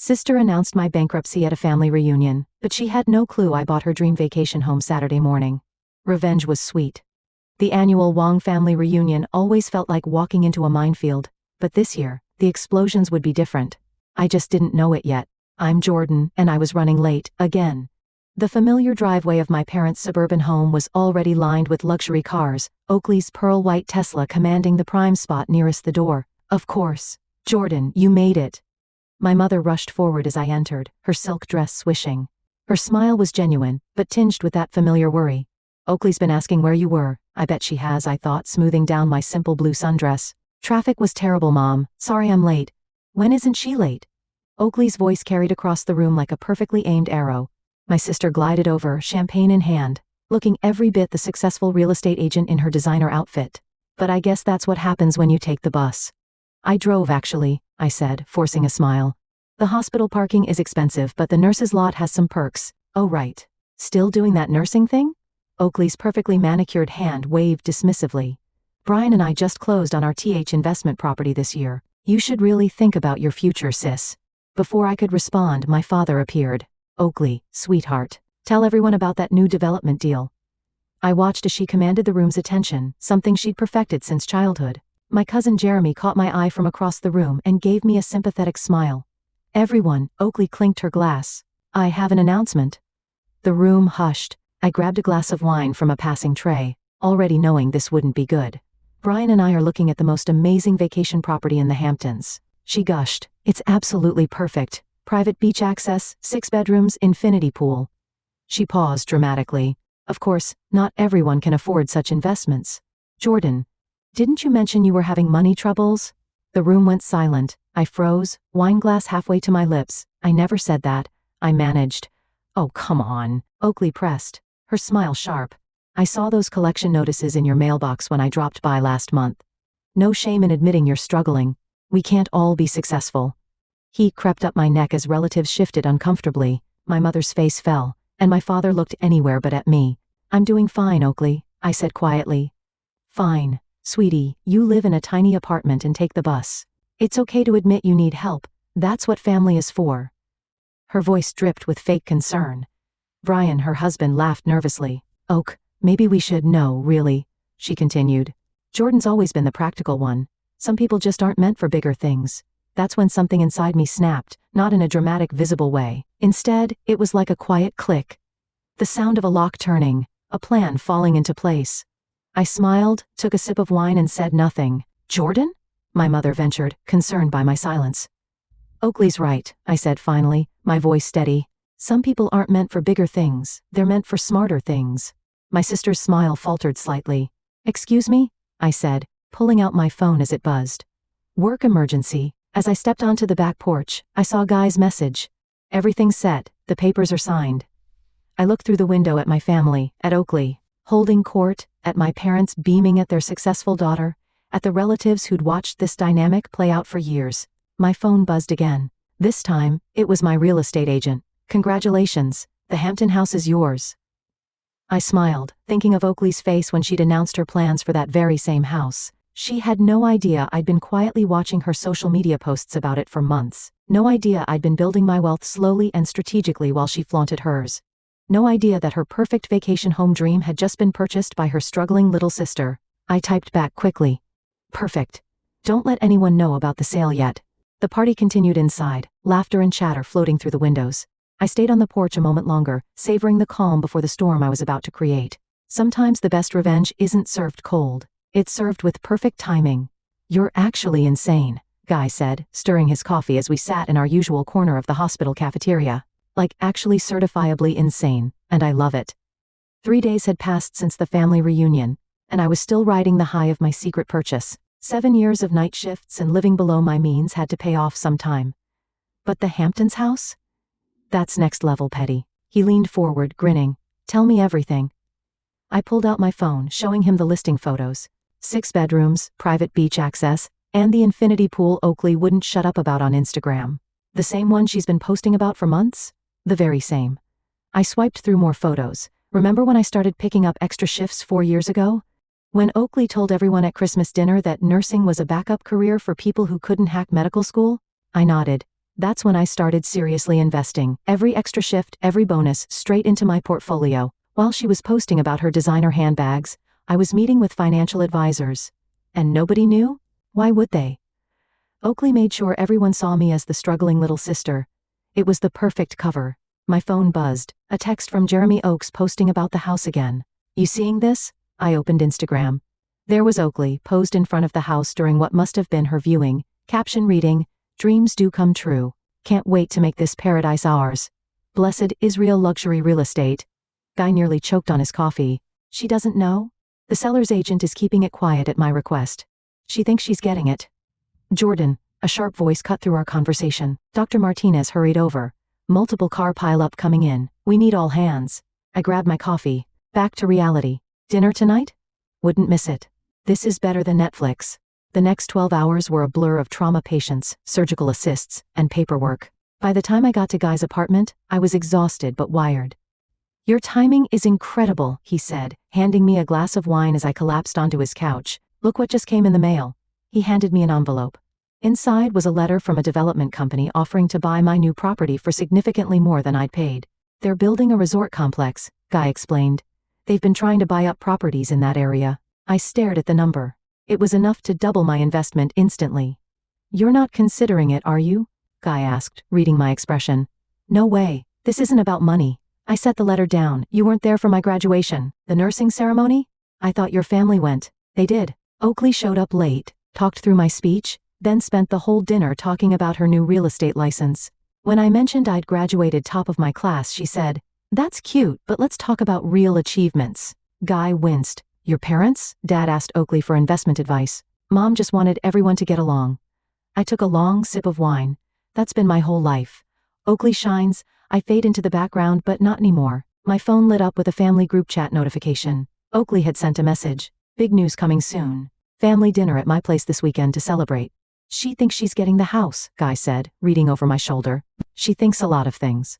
Sister announced my bankruptcy at a family reunion, but she had no clue I bought her dream vacation home Saturday morning. Revenge was sweet. The annual Wong family reunion always felt like walking into a minefield, but this year, the explosions would be different. I just didn't know it yet. I'm Jordan, and I was running late, again. The familiar driveway of my parents' suburban home was already lined with luxury cars, Oakley's pearl-white Tesla commanding the prime spot nearest the door. Of course. Jordan, you made it. My mother rushed forward as I entered, her silk dress swishing. Her smile was genuine, but tinged with that familiar worry. Oakley's been asking where you were. I bet she has, I thought, smoothing down my simple blue sundress. Traffic was terrible, Mom. Sorry I'm late. When isn't she late? Oakley's voice carried across the room like a perfectly aimed arrow. My sister glided over, champagne in hand, looking every bit the successful real estate agent in her designer outfit. But I guess that's what happens when you take the bus. I drove, actually, I said, forcing a smile. The hospital parking is expensive, but the nurse's lot has some perks. Oh right. Still doing that nursing thing? Oakley's perfectly manicured hand waved dismissively. Brian and I just closed on our investment property this year. You should really think about your future, sis. Before I could respond, my father appeared. Oakley, sweetheart, tell everyone about that new development deal. I watched as she commanded the room's attention, something she'd perfected since childhood. My cousin Jeremy caught my eye from across the room and gave me a sympathetic smile. Everyone, Oakley clinked her glass. I have an announcement. The room hushed. I grabbed a glass of wine from a passing tray, already knowing this wouldn't be good. Brian and I are looking at the most amazing vacation property in the Hamptons. She gushed. It's absolutely perfect. Private beach access, 6 bedrooms, infinity pool. She paused dramatically. Of course, not everyone can afford such investments. Jordan, didn't you mention you were having money troubles? The room went silent. I froze, wine glass halfway to my lips. I never said that. I managed. Oh, come on. Oakley pressed, her smile sharp. I saw those collection notices in your mailbox when I dropped by last month. No shame in admitting you're struggling. We can't all be successful. Heat crept up my neck as relatives shifted uncomfortably. My mother's face fell, and my father looked anywhere but at me. I'm doing fine, Oakley, I said quietly. Fine. Sweetie, you live in a tiny apartment and take the bus. It's okay to admit you need help. That's what family is for. Her voice dripped with fake concern. Brian, her husband, laughed nervously. Oak, maybe we should know, really, she continued. Jordan's always been the practical one. Some people just aren't meant for bigger things. That's when something inside me snapped, not in a dramatic, visible way. Instead, it was like a quiet click. The sound of a lock turning, a plan falling into place. I smiled, took a sip of wine and said nothing. Jordan? My mother ventured, concerned by my silence. Oakley's right, I said finally, my voice steady. Some people aren't meant for bigger things, they're meant for smarter things. My sister's smile faltered slightly. Excuse me? I said, pulling out my phone as it buzzed. Work emergency. As I stepped onto the back porch, I saw Guy's message. Everything's set, the papers are signed. I looked through the window at my family, at Oakley, holding court, at my parents beaming at their successful daughter, at the relatives who'd watched this dynamic play out for years. My phone buzzed again. This time, it was my real estate agent. Congratulations, the Hampton house is yours. I smiled, thinking of Oakley's face when she'd announced her plans for that very same house. She had no idea I'd been quietly watching her social media posts about it for months. No idea I'd been building my wealth slowly and strategically while she flaunted hers. No idea that her perfect vacation home dream had just been purchased by her struggling little sister. I typed back quickly. Perfect. Don't let anyone know about the sale yet. The party continued inside, laughter and chatter floating through the windows. I stayed on the porch a moment longer, savoring the calm before the storm I was about to create. Sometimes the best revenge isn't served cold. It's served with perfect timing. You're actually insane, Guy said, stirring his coffee as we sat in our usual corner of the hospital cafeteria. Like actually certifiably insane, and I love it. 3 days had passed since the family reunion, and I was still riding the high of my secret purchase. 7 years of night shifts and living below my means had to pay off sometime. But the Hamptons house? That's next level petty. He leaned forward, grinning. Tell me everything. I pulled out my phone, showing him the listing photos. 6 bedrooms, private beach access, and the infinity pool Oakley wouldn't shut up about on Instagram. The same one she's been posting about for months? The very same. I swiped through more photos. Remember when I started picking up extra shifts 4 years ago? When Oakley told everyone at Christmas dinner that nursing was a backup career for people who couldn't hack medical school? I nodded. That's when I started seriously investing. Every extra shift, every bonus, straight into my portfolio. While she was posting about her designer handbags, I was meeting with financial advisors. And nobody knew? Why would they? Oakley made sure everyone saw me as the struggling little sister. It was the perfect cover. My phone buzzed. A text from Jeremy Oakes posting about the house again. You seeing this? I opened Instagram. There was Oakley, posed in front of the house during what must have been her viewing, caption reading, "Dreams do come true. Can't wait to make this paradise ours. Blessed Israel Luxury Real Estate." Guy nearly choked on his coffee. She doesn't know? The seller's agent is keeping it quiet at my request. She thinks she's getting it. Jordan, a sharp voice cut through our conversation. Dr. Martinez hurried over. Multiple car pileup coming in. We need all hands. I grabbed my coffee. Back to reality. Dinner tonight? Wouldn't miss it. This is better than Netflix. The next 12 hours were a blur of trauma patients, surgical assists, and paperwork. By the time I got to Guy's apartment, I was exhausted but wired. Your timing is incredible, he said, handing me a glass of wine as I collapsed onto his couch. Look what just came in the mail. He handed me an envelope. Inside was a letter from a development company offering to buy my new property for significantly more than I'd paid. They're building a resort complex, Guy explained. They've been trying to buy up properties in that area. I stared at the number. It was enough to double my investment instantly. You're not considering it, are you? Guy asked, reading my expression. No way. This isn't about money. I set the letter down. You weren't there for my graduation. The nursing ceremony? I thought your family went. They did. Oakley showed up late, talked through my speech, then spent the whole dinner talking about her new real estate license. When I mentioned I'd graduated top of my class, she said, "That's cute, but let's talk about real achievements." Guy winced. Your parents? Dad asked Oakley for investment advice. Mom just wanted everyone to get along. I took a long sip of wine. That's been my whole life. Oakley shines. I fade into the background, but not anymore. My phone lit up with a family group chat notification. Oakley had sent a message. Big news coming soon. Family dinner at my place this weekend to celebrate. She thinks she's getting the house, Guy said, reading over my shoulder. She thinks a lot of things.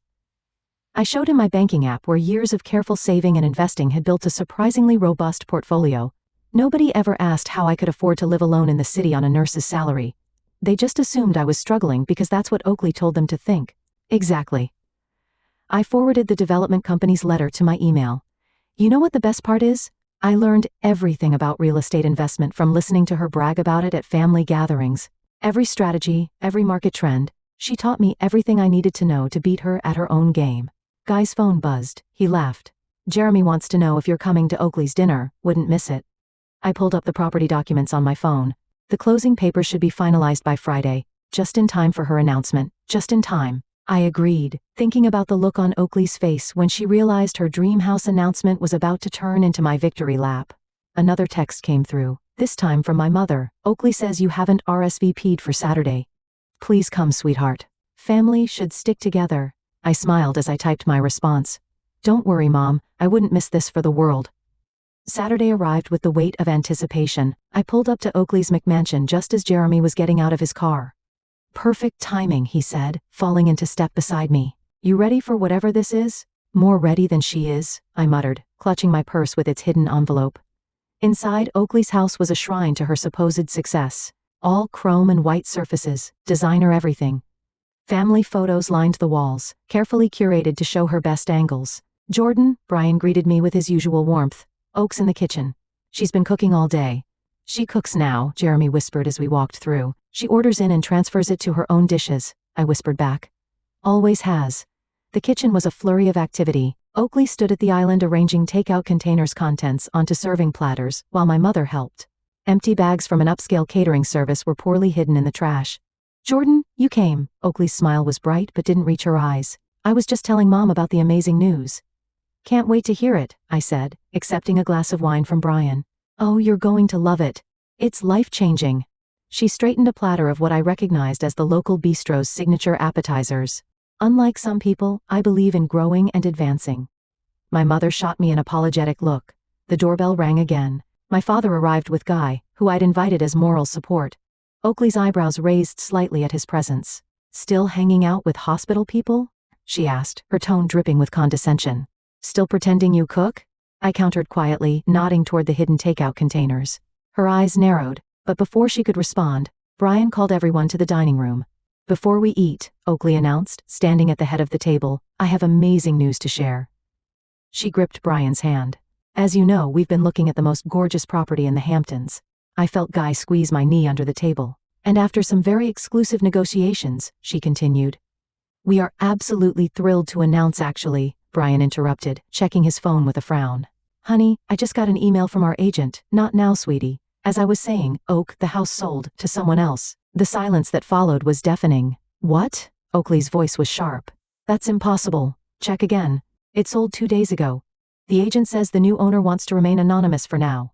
I showed him my banking app where years of careful saving and investing had built a surprisingly robust portfolio. Nobody ever asked how I could afford to live alone in the city on a nurse's salary. They just assumed I was struggling because that's what Oakley told them to think. Exactly. I forwarded the development company's letter to my email. You know what the best part is? I learned everything about real estate investment from listening to her brag about it at family gatherings. Every strategy, every market trend. She taught me everything I needed to know to beat her at her own game. Guy's phone buzzed. He laughed. Jeremy wants to know if you're coming to Oakley's dinner. Wouldn't miss it. I pulled up the property documents on my phone. The closing papers should be finalized by Friday, just in time for her announcement, just in time. I agreed, thinking about the look on Oakley's face when she realized her dream house announcement was about to turn into my victory lap. Another text came through, this time from my mother. Oakley says you haven't RSVP'd for Saturday. Please come, sweetheart. Family should stick together. I smiled as I typed my response. Don't worry, Mom, I wouldn't miss this for the world. Saturday arrived with the weight of anticipation. I pulled up to Oakley's McMansion just as Jeremy was getting out of his car. Perfect timing, he said, falling into step beside me. You ready for whatever this is? More ready than she is, I muttered, clutching my purse with its hidden envelope. Inside, Oakley's house was a shrine to her supposed success. All chrome and white surfaces, designer everything. Family photos lined the walls, carefully curated to show her best angles. Jordan, Brian greeted me with his usual warmth. Oak's in the kitchen. She's been cooking all day. She cooks now, Jeremy whispered as we walked through. She orders in and transfers it to her own dishes, I whispered back. Always has. The kitchen was a flurry of activity. Oakley stood at the island arranging takeout containers' contents onto serving platters, while my mother helped. Empty bags from an upscale catering service were poorly hidden in the trash. Jordan, you came. Oakley's smile was bright but didn't reach her eyes. I was just telling Mom about the amazing news. Can't wait to hear it, I said, accepting a glass of wine from Brian. Oh, you're going to love it. It's life-changing. She straightened a platter of what I recognized as the local bistro's signature appetizers. Unlike some people, I believe in growing and advancing. My mother shot me an apologetic look. The doorbell rang again. My father arrived with Guy, who I'd invited as moral support. Oakley's eyebrows raised slightly at his presence. Still hanging out with hospital people? She asked, her tone dripping with condescension. Still pretending you cook? I countered quietly, nodding toward the hidden takeout containers. Her eyes narrowed, but before she could respond, Brian called everyone to the dining room. Before we eat, Oakley announced, standing at the head of the table, I have amazing news to share. She gripped Brian's hand. As you know, we've been looking at the most gorgeous property in the Hamptons. I felt Guy squeeze my knee under the table. And after some very exclusive negotiations, she continued. We are absolutely thrilled to announce actually, Brian interrupted, checking his phone with a frown. Honey, I just got an email from our agent. Not now, sweetie. As I was saying, Oak, the house sold to someone else. The silence that followed was deafening. What? Oakley's voice was sharp. That's impossible. Check again. It sold 2 days ago. The agent says the new owner wants to remain anonymous for now.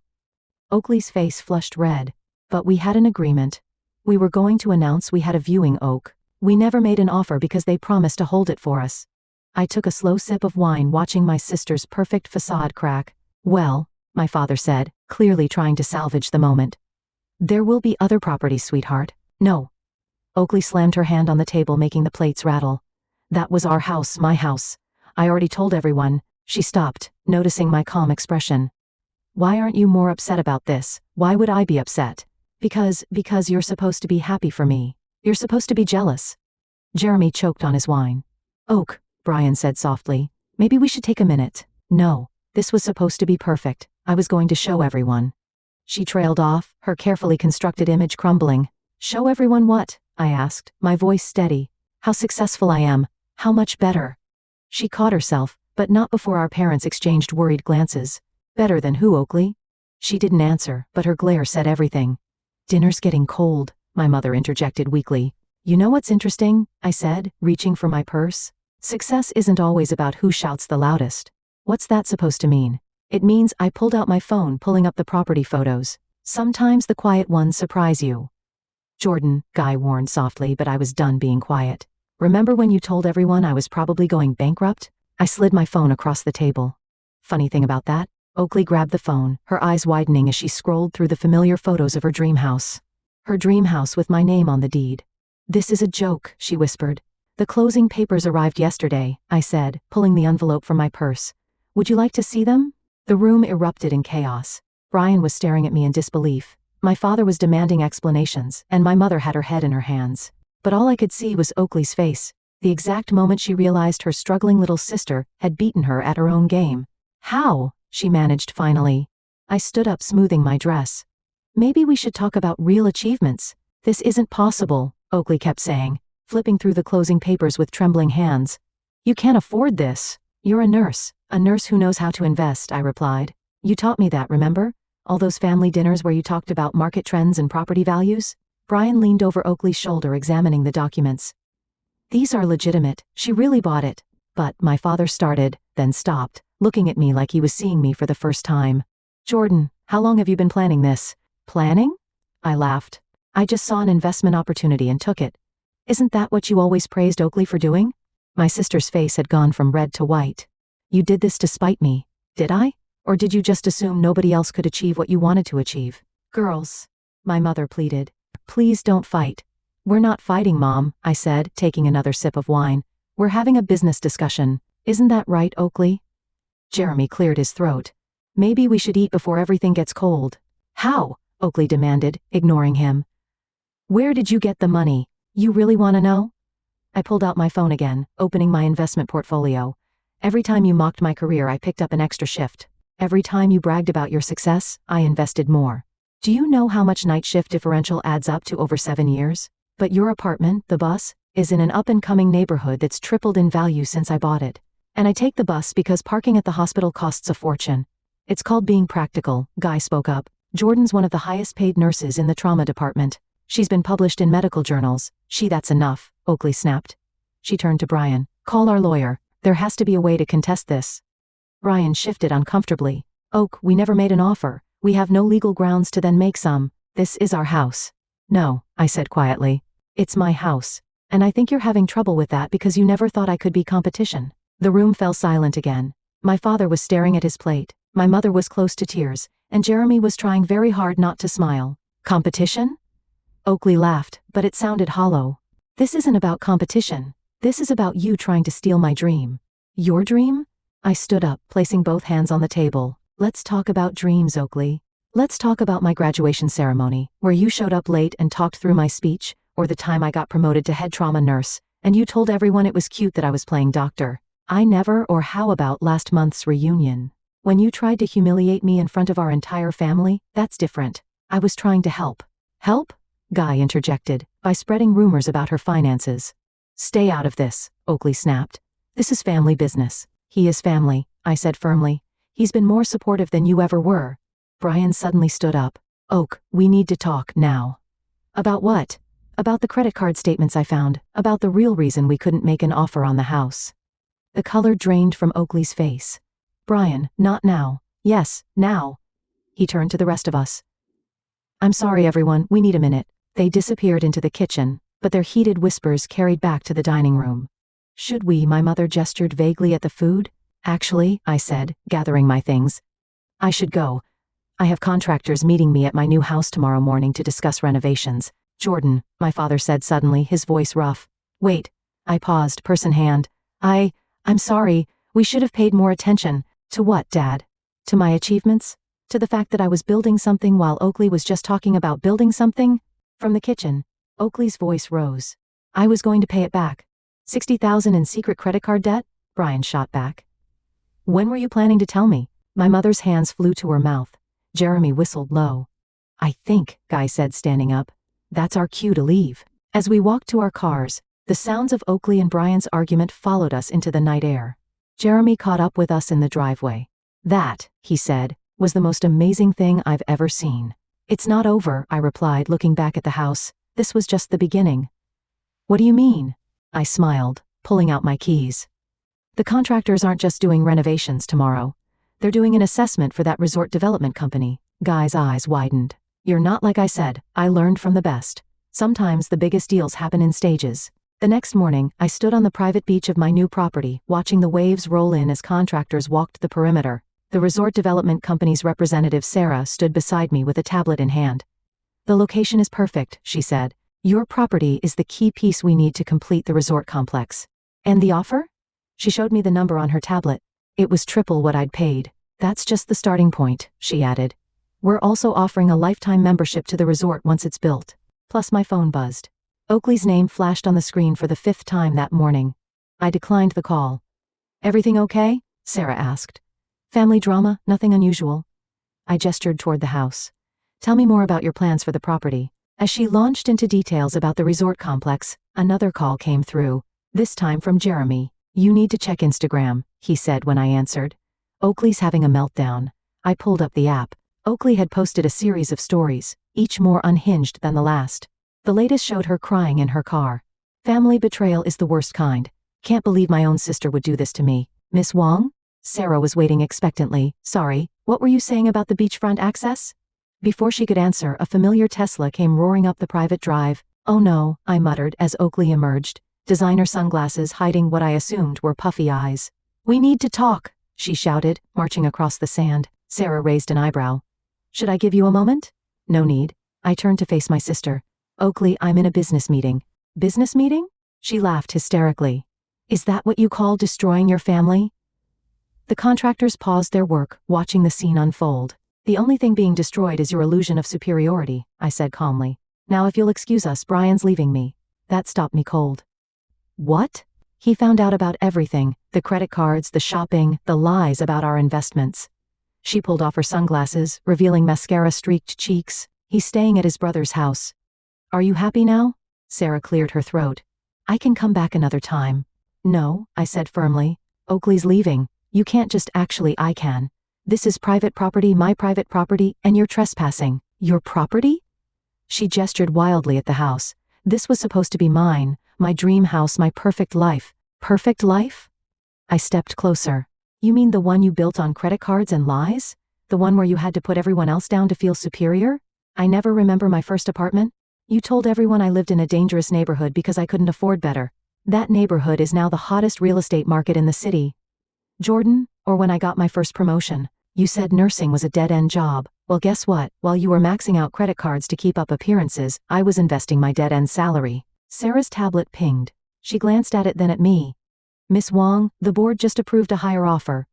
Oakley's face flushed red. But we had an agreement. We were going to announce we had a viewing, Oak. We never made an offer because they promised to hold it for us. I took a slow sip of wine watching my sister's perfect facade crack. Well, my father said, clearly trying to salvage the moment. There will be other properties, sweetheart. No. Oakley slammed her hand on the table, making the plates rattle. That was our house, my house. I already told everyone. She stopped, noticing my calm expression. Why aren't you more upset about this? Why would I be upset? Because you're supposed to be happy for me. You're supposed to be jealous. Jeremy choked on his wine. Oak, Brian said softly, maybe we should take a minute. No, this was supposed to be perfect. I was going to show everyone. She trailed off, her carefully constructed image crumbling. Show everyone what? I asked, my voice steady. How successful I am. How much better. She caught herself, but not before our parents exchanged worried glances. Better than who, Oakley? She didn't answer, but her glare said everything. Dinner's getting cold, my mother interjected weakly. You know what's interesting? I said, reaching for my purse. Success isn't always about who shouts the loudest. What's that supposed to mean? It means I pulled out my phone, pulling up the property photos. Sometimes the quiet ones surprise you. Jordan, Guy warned softly, but I was done being quiet. Remember when you told everyone I was probably going bankrupt? I slid my phone across the table. Funny thing about that? Oakley grabbed the phone, her eyes widening as she scrolled through the familiar photos of her dream house. Her dream house with my name on the deed. This is a joke, she whispered. The closing papers arrived yesterday, I said, pulling the envelope from my purse. Would you like to see them? The room erupted in chaos. Brian was staring at me in disbelief. My father was demanding explanations, and my mother had her head in her hands. But all I could see was Oakley's face, the exact moment she realized her struggling little sister had beaten her at her own game. How? She managed finally. I stood up, smoothing my dress. Maybe we should talk about real achievements. This isn't possible, Oakley kept saying, flipping through the closing papers with trembling hands. You can't afford this. You're a nurse who knows how to invest, I replied. You taught me that, remember? All those family dinners where you talked about market trends and property values? Brian leaned over Oakley's shoulder, examining the documents. These are legitimate. She really bought it. But, my father started, then stopped, looking at me like he was seeing me for the first time. Jordan, how long have you been planning this? Planning? I laughed. I just saw an investment opportunity and took it. Isn't that what you always praised Oakley for doing? My sister's face had gone from red to white. You did this to spite me, did I? Or did you just assume nobody else could achieve what you wanted to achieve? Girls, my mother pleaded. Please don't fight. We're not fighting, Mom, I said, taking another sip of wine. We're having a business discussion. Isn't that right, Oakley? Jeremy cleared his throat. Maybe we should eat before everything gets cold. How? Oakley demanded, ignoring him. Where did you get the money? You really want to know? I pulled out my phone again, opening my investment portfolio. Every time you mocked my career, I picked up an extra shift. Every time you bragged about your success, I invested more. Do you know how much night shift differential adds up to over 7 years? But your apartment, the bus, is in an up-and-coming neighborhood that's tripled in value since I bought it. And I take the bus because parking at the hospital costs a fortune. It's called being practical, Guy spoke up. Jordan's one of the highest-paid nurses in the trauma department. She's been published in medical journals. That's enough, Oakley snapped. She turned to Brian. Call our lawyer. There has to be a way to contest this. Brian shifted uncomfortably. Oak, we never made an offer. We have no legal grounds to then make some. This is our house. No, I said quietly. It's my house. And I think you're having trouble with that because you never thought I could be competition. The room fell silent again. My father was staring at his plate. My mother was close to tears, and Jeremy was trying very hard not to smile. Competition? Oakley laughed, but it sounded hollow. This isn't about competition. This is about you trying to steal my dream. Your dream? I stood up, placing both hands on the table. Let's talk about dreams, Oakley. Let's talk about my graduation ceremony, where you showed up late and talked through my speech, or the time I got promoted to head trauma nurse, and you told everyone it was cute that I was playing doctor. I never. Or how about last month's reunion? When you tried to humiliate me in front of our entire family, that's different. I was trying to help. Help? Guy interjected, by spreading rumors about her finances. Stay out of this, Oakley snapped. This is family business. He is family, I said firmly. He's been more supportive than you ever were. Brian suddenly stood up. Oak, we need to talk now. About what? About the credit card statements I found, about the real reason we couldn't make an offer on the house. The color drained from Oakley's face. Brian, not now. Yes, now. He turned to the rest of us. I'm sorry everyone, we need a minute. They disappeared into the kitchen, but their heated whispers carried back to the dining room. Should we? My mother gestured vaguely at the food. Actually, I said, gathering my things. I should go. I have contractors meeting me at my new house tomorrow morning to discuss renovations. Jordan, my father said suddenly, his voice rough. Wait. I paused, purse in hand. I'm sorry, we should have paid more attention. To what, Dad? To my achievements? To the fact that I was building something while Oakley was just talking about building something? From the kitchen, Oakley's voice rose. I was going to pay it back. $60,000 in secret credit card debt? Brian shot back. When were you planning to tell me? My mother's hands flew to her mouth. Jeremy whistled low. I think, Guy said, standing up. That's our cue to leave. As we walked to our cars, the sounds of Oakley and Brian's argument followed us into the night air. Jeremy caught up with us in the driveway. That, he said, was the most amazing thing I've ever seen. It's not over, I replied, looking back at the house. This was just the beginning. What do you mean? I smiled, pulling out my keys. The contractors aren't just doing renovations tomorrow. They're doing an assessment for that resort development company. Guy's eyes widened. You're not like I said. I learned from the best. Sometimes the biggest deals happen in stages. The next morning, I stood on the private beach of my new property, watching the waves roll in as contractors walked the perimeter. The resort development company's representative, Sarah, stood beside me with a tablet in hand. The location is perfect, she said. Your property is the key piece we need to complete the resort complex. And the offer? She showed me the number on her tablet. It was triple what I'd paid. That's just the starting point, she added. We're also offering a lifetime membership to the resort once it's built. Plus my phone buzzed. Oakley's name flashed on the screen for the 5th time that morning. I declined the call. Everything okay? Sarah asked. Family drama, nothing unusual. I gestured toward the house. Tell me more about your plans for the property. As she launched into details about the resort complex, another call came through, this time from Jeremy. You need to check Instagram, he said when I answered. Oakley's having a meltdown. I pulled up the app. Oakley had posted a series of stories, each more unhinged than the last. The latest showed her crying in her car. Family betrayal is the worst kind. Can't believe my own sister would do this to me. Miss Wong? Sarah was waiting expectantly. Sorry, what were you saying about the beachfront access? Before she could answer, a familiar Tesla came roaring up the private drive. Oh no, I muttered as Oakley emerged, designer sunglasses hiding what I assumed were puffy eyes. We need to talk, she shouted, marching across the sand. Sarah raised an eyebrow. Should I give you a moment? No need. I turned to face my sister. Oakley, I'm in a business meeting. Business meeting? She laughed hysterically. Is that what you call destroying your family? The contractors paused their work, watching the scene unfold. The only thing being destroyed is your illusion of superiority, I said calmly. Now if you'll excuse us, Brian's leaving me. That stopped me cold. What? He found out about everything, the credit cards, the shopping, the lies about our investments. She pulled off her sunglasses, revealing mascara-streaked cheeks. He's staying at his brother's house. Are you happy now? Sarah cleared her throat. I can come back another time. No, I said firmly. Oakley's leaving. You can't just actually. I can. This is private property, my private property, and you're trespassing. Your property? She gestured wildly at the house. This was supposed to be mine, my dream house, my perfect life. Perfect life? I stepped closer. You mean the one you built on credit cards and lies? The one where you had to put everyone else down to feel superior? I never remember my first apartment. You told everyone I lived in a dangerous neighborhood because I couldn't afford better. That neighborhood is now the hottest real estate market in the city. Jordan, or when I got my first promotion, you said nursing was a dead-end job. Well, guess what? While you were maxing out credit cards to keep up appearances, I was investing my dead-end salary. Sarah's tablet pinged. She glanced at it, then at me. Miss Wong, the board just approved a higher offer.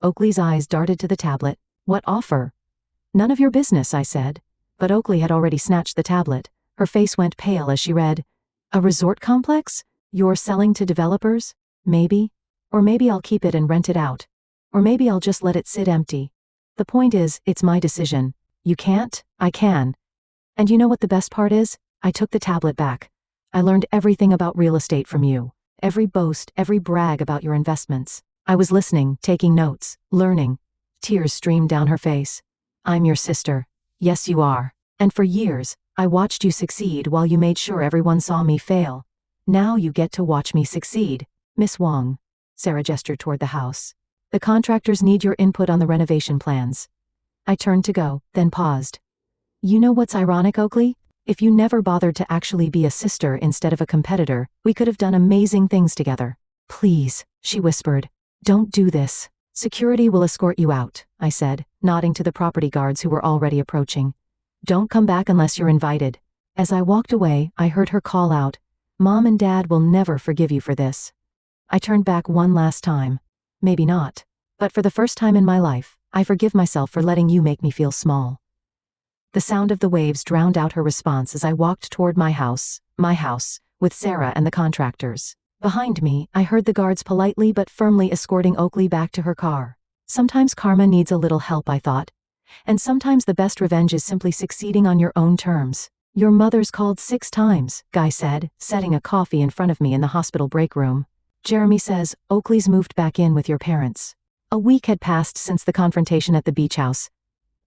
Oakley's eyes darted to the tablet. What offer? None of your business, I said. But Oakley had already snatched the tablet. Her face went pale as she read, "A resort complex? You're selling to developers? Maybe. Or maybe I'll keep it and rent it out. Or maybe I'll just let it sit empty. The point is, it's my decision. You can't? I can. And you know what the best part is? I took the tablet back. I learned everything about real estate from you. Every boast, every brag about your investments. I was listening, taking notes, learning." Tears streamed down her face. "I'm your sister. Yes, you are. And for years, I watched you succeed while you made sure everyone saw me fail. Now you get to watch me succeed. Miss Wong." Sarah gestured toward the house. "The contractors need your input on the renovation plans." I turned to go, then paused. "You know what's ironic, Oakley? If you never bothered to actually be a sister instead of a competitor, we could have done amazing things together." "Please," she whispered. "Don't do this. Security will escort you out," I said, nodding to the property guards who were already approaching. "Don't come back unless you're invited." As I walked away, I heard her call out, "Mom and Dad will never forgive you for this." I turned back one last time. Maybe not. But for the first time in my life, I forgive myself for letting you make me feel small. The sound of the waves drowned out her response as I walked toward my house, with Sarah and the contractors. Behind me, I heard the guards politely but firmly escorting Oakley back to her car. Sometimes karma needs a little help, I thought. And sometimes the best revenge is simply succeeding on your own terms. "Your mother's called 6 times, Guy said, setting a coffee in front of me in the hospital break room. "Jeremy says, Oakley's moved back in with your parents." A week had passed since the confrontation at the beach house.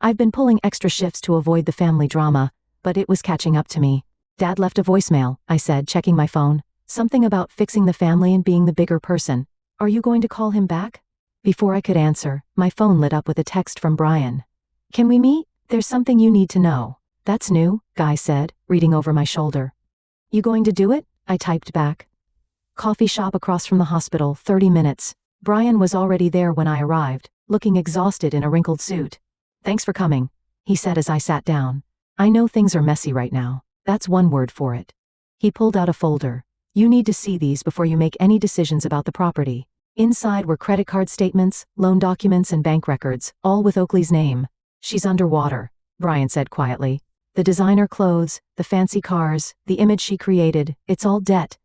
I've been pulling extra shifts to avoid the family drama, but it was catching up to me. "Dad left a voicemail," I said, checking my phone. "Something about fixing the family and being the bigger person. Are you going to call him back?" Before I could answer, my phone lit up with a text from Brian. "Can we meet? There's something you need to know." "That's new," Guy said, reading over my shoulder. "You going to do it?" I typed back. "Coffee shop across from the hospital, 30 minutes. Brian was already there when I arrived, looking exhausted in a wrinkled suit. "Thanks for coming," he said as I sat down. "I know things are messy right now. That's one word for it." He pulled out a folder. "You need to see these before you make any decisions about the property." Inside were credit card statements, loan documents, and bank records, all with Oakley's name. "She's underwater," Brian said quietly. "The designer clothes, the fancy cars, the image she created, it's all debt.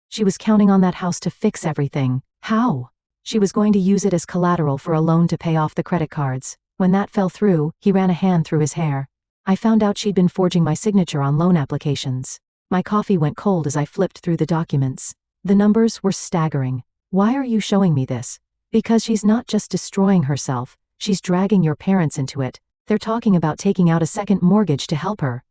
She was counting on that house to fix everything. How? She was going to use it as collateral for a loan to pay off the credit cards. When that fell through, he ran a hand through his hair. I found out she'd been forging my signature on loan applications." My coffee went cold as I flipped through the documents. The numbers were staggering. "Why are you showing me this?" "Because she's not just destroying herself, she's dragging your parents into it. They're talking about taking out a second mortgage to help her."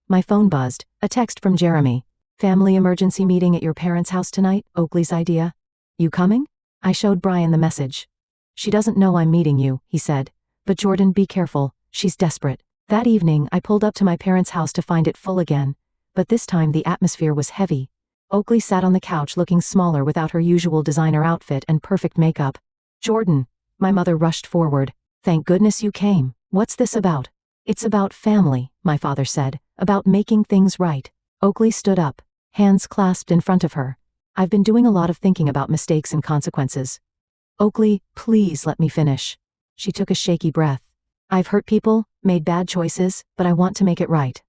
My phone buzzed, a text from Jeremy. "Family emergency meeting at your parents' house tonight, Oakley's idea. You coming?" I showed Brian the message. "She doesn't know I'm meeting you," he said. "But Jordan, be careful, she's desperate." That evening, I pulled up to my parents' house to find it full again. But this time the atmosphere was heavy. Oakley sat on the couch looking smaller without her usual designer outfit and perfect makeup. "Jordan." My mother rushed forward. "Thank goodness you came. What's this about?" "It's about family," my father said. "About making things right." Oakley stood up, hands clasped in front of her. "I've been doing a lot of thinking about mistakes and consequences." "Oakley, please let me finish." She took a shaky breath. "I've hurt people, made bad choices, but I want to make it right.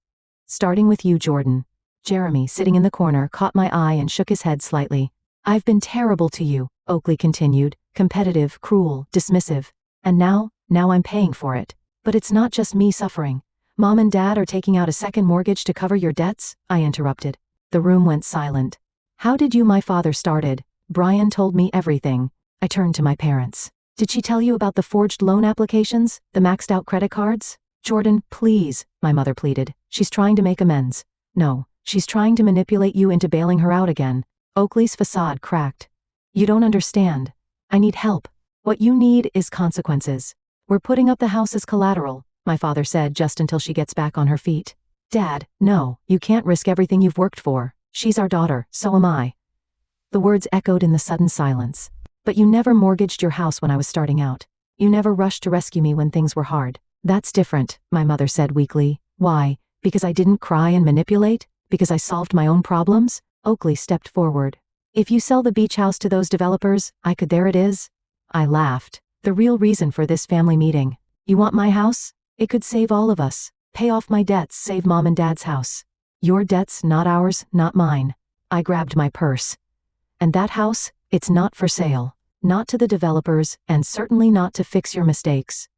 Starting with you, Jordan." Jeremy, sitting in the corner, caught my eye and shook his head slightly. "I've been terrible to you," Oakley continued, "competitive, cruel, dismissive. And now I'm paying for it. But it's not just me suffering. Mom and Dad are taking out a second mortgage to cover your debts," I interrupted. The room went silent. "How did you?" My father started. "Brian told me everything." I turned to my parents. "Did she tell you about the forged loan applications, the maxed out credit cards?" "Jordan, please," my mother pleaded. "She's trying to make amends." "No, she's trying to manipulate you into bailing her out again." Oakley's facade cracked. "You don't understand. I need help. What you need is consequences. We're putting up the house as collateral," my father said just until she gets back on her feet. "Dad, no, you can't risk everything you've worked for. She's our daughter, so am I." The words echoed in the sudden silence. "But you never mortgaged your house when I was starting out. You never rushed to rescue me when things were hard." "That's different," my mother said weakly. "Why? Because I didn't cry and manipulate? Because I solved my own problems?" Oakley stepped forward. "If you sell the beach house to those developers, I could." "There it is." I laughed. "The real reason for this family meeting. You want my house? It could save all of us. Pay off my debts, save Mom and Dad's house. Your debts, not ours, not mine. I grabbed my purse. And that house, it's not for sale. Not to the developers, and certainly not to fix your mistakes.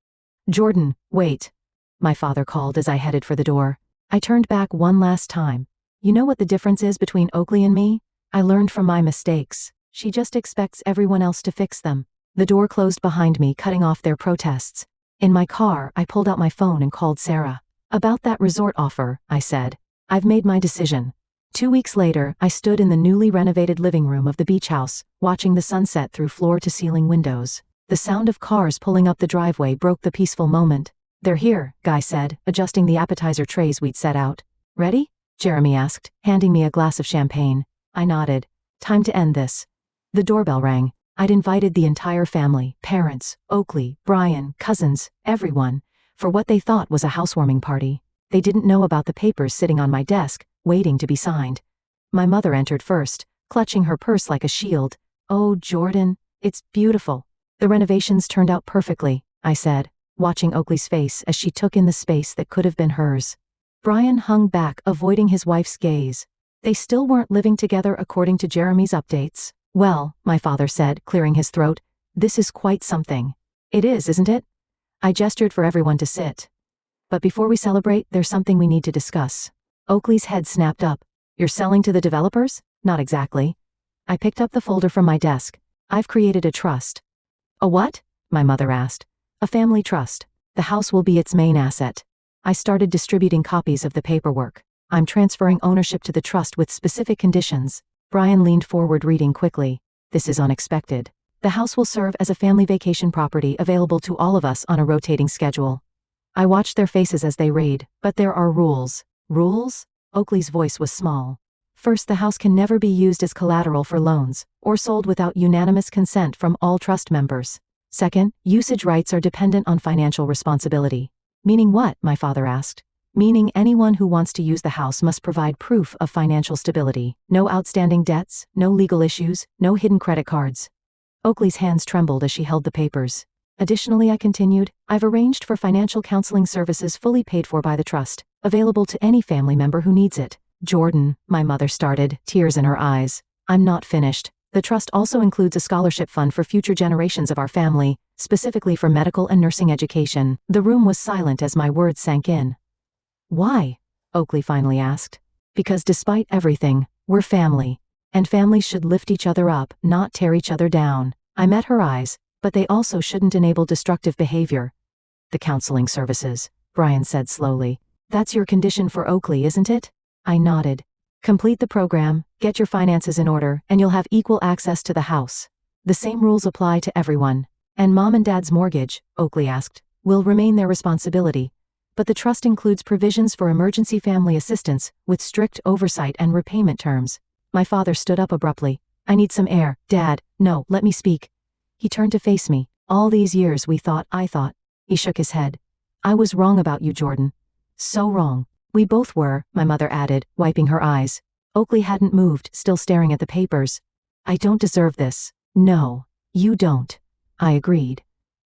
Jordan, wait. My father called as I headed for the door. I turned back one last time. You know what the difference is between Oakley and me? I learned from my mistakes. She just expects everyone else to fix them. The door closed behind me, cutting off their protests. In my car, I pulled out my phone and called Sarah. About that resort offer, I said. I've made my decision. 2 weeks later, I stood in the newly renovated living room of the beach house, watching the sunset through floor-to-ceiling windows. The sound of cars pulling up the driveway broke the peaceful moment. They're here, Guy said, adjusting the appetizer trays we'd set out. Ready? Jeremy asked, handing me a glass of champagne. I nodded. Time to end this. The doorbell rang. I'd invited the entire family, parents, Oakley, Brian, cousins, everyone, for what they thought was a housewarming party. They didn't know about the papers sitting on my desk, waiting to be signed. My mother entered first, clutching her purse like a shield. Oh, Jordan, it's beautiful. The renovations turned out perfectly, I said, watching Oakley's face as she took in the space that could have been hers. Brian hung back, avoiding his wife's gaze. They still weren't living together according to Jeremy's updates. Well, my father said, clearing his throat, this is quite something. It is, isn't it? I gestured for everyone to sit. But before we celebrate, there's something we need to discuss. Oakley's head snapped up. You're selling to the developers? Not exactly. I picked up the folder from my desk. I've created a trust. A what? My mother asked. A family trust. The house will be its main asset. I started distributing copies of the paperwork. I'm transferring ownership to the trust with specific conditions. Brian leaned forward, reading quickly. This is unexpected. The house will serve as a family vacation property available to all of us on a rotating schedule. I watched their faces as they read, but there are rules. Rules? Oakley's voice was small. First, the house can never be used as collateral for loans, or sold without unanimous consent from all trust members. Second, usage rights are dependent on financial responsibility. Meaning what? My father asked. Meaning anyone who wants to use the house must provide proof of financial stability. No outstanding debts, no legal issues, no hidden credit cards. Oakley's hands trembled as she held the papers. Additionally, I continued, I've arranged for financial counseling services fully paid for by the trust, available to any family member who needs it. Jordan, my mother started, tears in her eyes. I'm not finished. The trust also includes a scholarship fund for future generations of our family, specifically for medical and nursing education. The room was silent as my words sank in. Why? Oakley finally asked. Because despite everything, we're family. And families should lift each other up, not tear each other down. I met her eyes, but they also shouldn't enable destructive behavior. The counseling services, Brian said slowly. That's your condition for Oakley, isn't it? I nodded. Complete the program, get your finances in order, and you'll have equal access to the house. The same rules apply to everyone. And Mom and Dad's mortgage, Oakley asked, will remain their responsibility. But the trust includes provisions for emergency family assistance, with strict oversight and repayment terms. My father stood up abruptly. I need some air, Dad. No, let me speak. He turned to face me. All these years I thought. He shook his head. I was wrong about you, Jordan. So wrong. We both were, my mother added, wiping her eyes. Oakley hadn't moved, still staring at the papers. I don't deserve this. No, you don't. I agreed.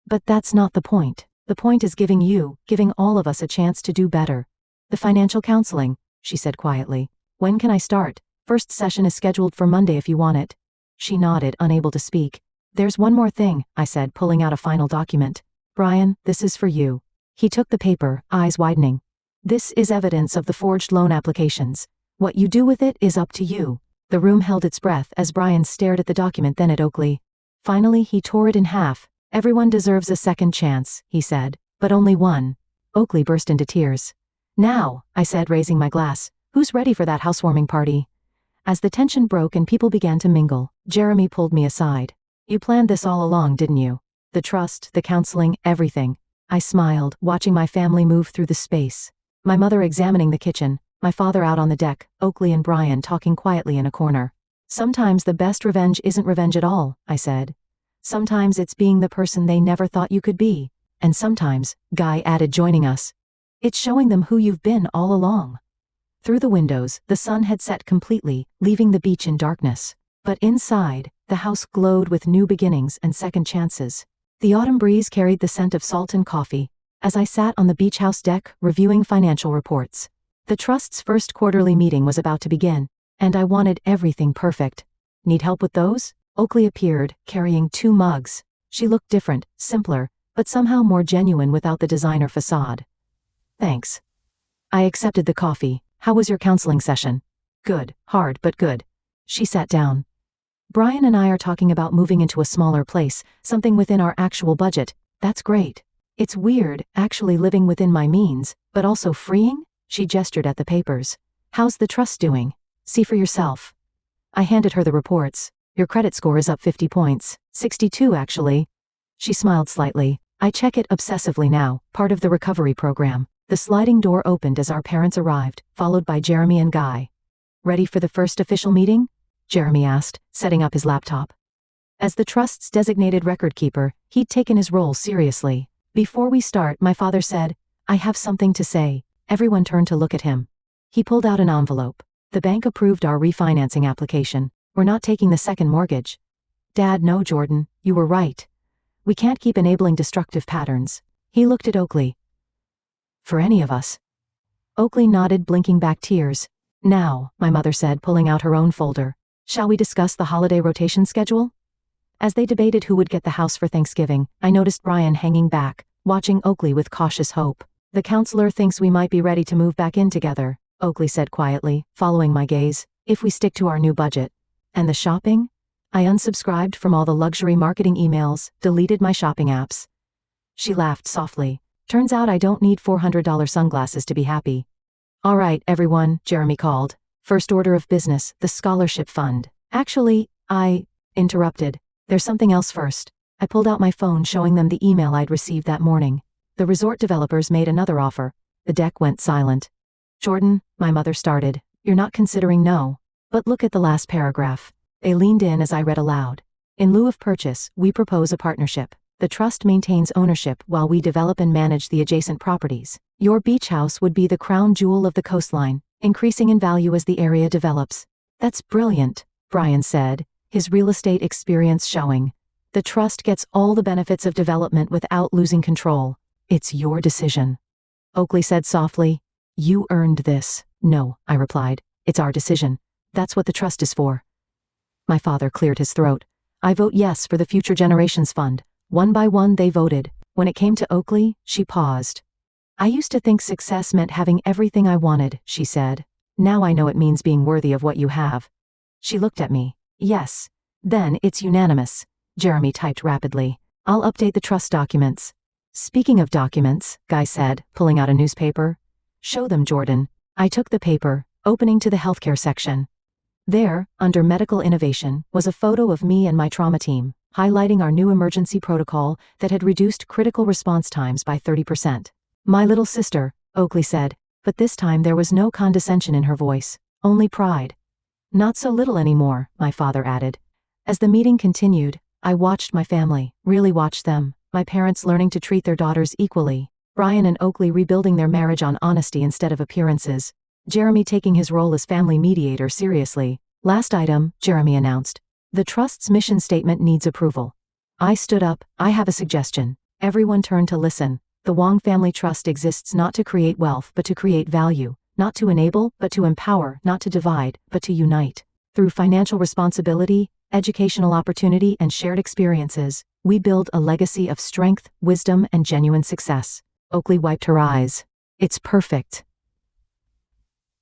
But that's not the point. The point is giving all of us a chance to do better. The financial counseling, she said quietly. When can I start? First session is scheduled for Monday if you want it. She nodded, unable to speak. There's one more thing, I said, pulling out a final document. Brian, this is for you. He took the paper, eyes widening. This is evidence of the forged loan applications. What you do with it is up to you. The room held its breath as Brian stared at the document, then at Oakley. Finally, he tore it in half. Everyone deserves a second chance, he said, but only one. Oakley burst into tears. Now, I said, raising my glass, who's ready for that housewarming party? As the tension broke and people began to mingle, Jeremy pulled me aside. You planned this all along, didn't you? The trust, the counseling, everything. I smiled, watching my family move through the space. My mother examining the kitchen, my father out on the deck, Oakley and Brian talking quietly in a corner. Sometimes the best revenge isn't revenge at all, I said. Sometimes it's being the person they never thought you could be. And sometimes, Guy added, joining us, it's showing them who you've been all along. Through the windows, the sun had set completely, leaving the beach in darkness. But inside, the house glowed with new beginnings and second chances. The autumn breeze carried the scent of salt and coffee. As I sat on the beach house deck, reviewing financial reports, The trust's first quarterly meeting was about to begin, and I wanted everything perfect. Need help with those? Oakley appeared, carrying 2 mugs. She looked different, simpler, but somehow more genuine without the designer facade. Thanks. I accepted the coffee. How was your counseling session? Good, hard but good. She sat down. Brian and I are talking about moving into a smaller place, something within our actual budget. That's great. It's weird, actually living within my means, but also freeing? She gestured at the papers. How's the trust doing? See for yourself. I handed her the reports. Your credit score is up 50 points. 62 actually. She smiled slightly. I check it obsessively now, part of the recovery program. The sliding door opened as our parents arrived, followed by Jeremy and Guy. Ready for the first official meeting? Jeremy asked, setting up his laptop. As the trust's designated record keeper, he'd taken his role seriously. Before we start, my father said, I have something to say. Everyone turned to look at him. He pulled out an envelope. The bank approved our refinancing application. We're not taking the second mortgage. Dad, no, Jordan, you were right. We can't keep enabling destructive patterns. He looked at Oakley. For any of us. Oakley nodded, blinking back tears. Now, my mother said, pulling out her own folder. Shall we discuss the holiday rotation schedule? As they debated who would get the house for Thanksgiving, I noticed Brian hanging back, watching Oakley with cautious hope. The counselor thinks we might be ready to move back in together, Oakley said quietly, following my gaze, if we stick to our new budget. And the shopping? I unsubscribed from all the luxury marketing emails, deleted my shopping apps. She laughed softly. Turns out I don't need $400 sunglasses to be happy. All right, everyone, Jeremy called. First order of business, the scholarship fund. Actually, I interrupted. There's something else first. I pulled out my phone, showing them the email I'd received that morning. The resort developers made another offer. The deck went silent. Jordan, my mother started. You're not considering no. But look at the last paragraph. They leaned in as I read aloud. In lieu of purchase, we propose a partnership. The trust maintains ownership while we develop and manage the adjacent properties. Your beach house would be the crown jewel of the coastline, increasing in value as the area develops. That's brilliant, Brian said, his real estate experience showing. The trust gets all the benefits of development without losing control. It's your decision. Oakley said softly. You earned this. No, I replied. It's our decision. That's what the trust is for. My father cleared his throat. I vote yes for the Future Generations Fund. One by one they voted. When it came to Oakley, she paused. I used to think success meant having everything I wanted, she said. Now I know it means being worthy of what you have. She looked at me. Yes. Then it's unanimous. Jeremy typed rapidly. I'll update the trust documents. Speaking of documents, Guy said, pulling out a newspaper. Show them, Jordan. I took the paper, opening to the healthcare section. There, under medical innovation, was a photo of me and my trauma team, highlighting our new emergency protocol that had reduced critical response times by 30%. My little sister, Oakley said, but this time there was no condescension in her voice, only pride. Not so little anymore, my father added. As the meeting continued, I watched my family, really watched them, my parents learning to treat their daughters equally, Brian and Oakley rebuilding their marriage on honesty instead of appearances, Jeremy taking his role as family mediator seriously. Last item, Jeremy announced. The trust's mission statement needs approval. I stood up. I have a suggestion. Everyone turned to listen. The Wong Family Trust exists not to create wealth but to create value, not to enable but to empower, not to divide but to unite. Through financial responsibility, educational opportunity and shared experiences, we build a legacy of strength, wisdom and genuine success. Oakley wiped her eyes. It's perfect.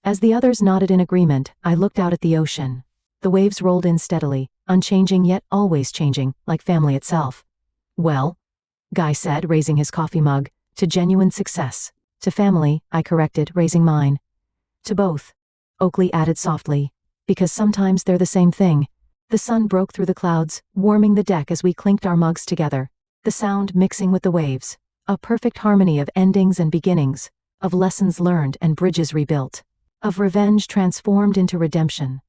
As the others nodded in agreement, I looked out at the ocean. The waves rolled in steadily, unchanging yet always changing, like family itself. Well, Guy said, raising his coffee mug, to genuine success. To family, I corrected, raising mine. To both, Oakley added softly, because sometimes they're the same thing. The sun broke through the clouds, warming the deck as we clinked our mugs together, the sound mixing with the waves, a perfect harmony of endings and beginnings, of lessons learned and bridges rebuilt. Of revenge transformed into redemption.